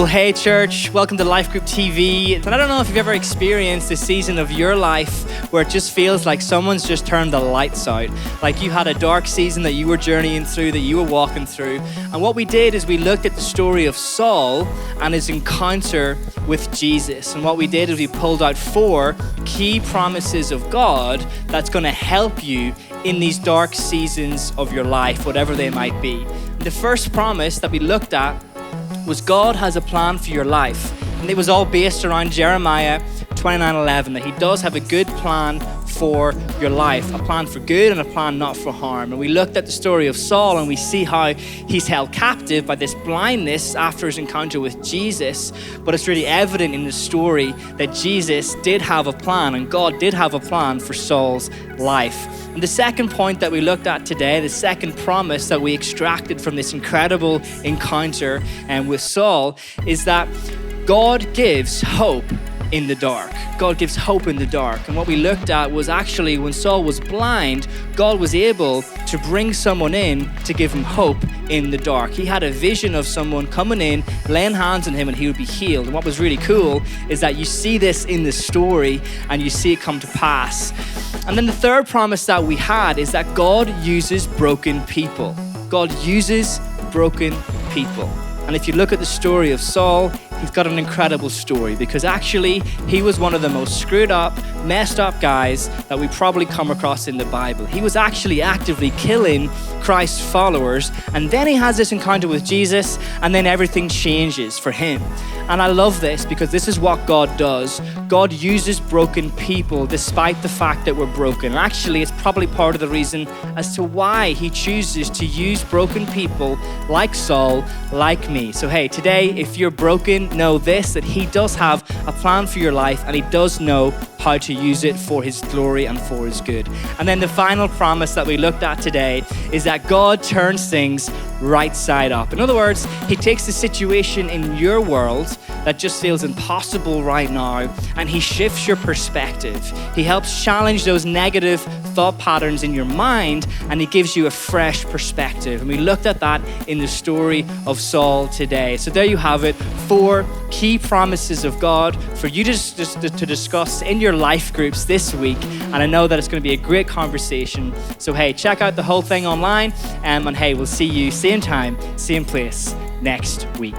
Well, hey church, welcome to Life Group TV. And I don't know if you've ever experienced a season of your life where it just feels like someone's just turned the lights out. Like you had a dark season that you were journeying through, that you were walking through. And what we did is we looked at the story of Saul and his encounter with Jesus. And what we did is we pulled out 4 key promises of God that's going to help you in these dark seasons of your life, whatever they might be. And the first promise that we looked at was God has a plan for your life. And it was all based around Jeremiah 29:11, that he does have a good plan for your life, a plan for good and a plan not for harm. And we looked at the story of Saul and we see how he's held captive by this blindness after his encounter with Jesus. But it's really evident in the story that Jesus did have a plan and God did have a plan for Saul's life. And the second point that we looked at today, the second promise that we extracted from this incredible encounter with Saul, is that God gives hope in the dark. God gives hope in the dark. And what we looked at was actually when Saul was blind, God was able to bring someone in to give him hope in the dark. He had a vision of someone coming in, laying hands on him, and he would be healed. And what was really cool is that you see this in the story and you see it come to pass. And then the third promise that we had is that God uses broken people. God uses broken people. And if you look at the story of Saul, he's got an incredible story because actually he was one of the most screwed up, messed up guys that we probably come across in the Bible. He was actually actively killing Christ's followers, and then he has this encounter with Jesus, and then everything changes for him. And I love this because this is what God does. God uses broken people despite the fact that we're broken. And actually, it's probably part of the reason as to why he chooses to use broken people like Saul, like me. So hey, today, if you're broken, know this, that he does have a plan for your life and he does know how to use it for his glory and for his good. And then the final promise that we looked at today is that God turns things right side up. In other words, he takes the situation in your world that just feels impossible right now and he shifts your perspective. He helps challenge those negative thought patterns in your mind and he gives you a fresh perspective. And we looked at that in the story of Saul today. So there you have it, 4 key promises of God for you to discuss in your life groups this week. And I know that it's going to be a great conversation. So hey, check out the whole thing online and hey, we'll see you same time, same place next week.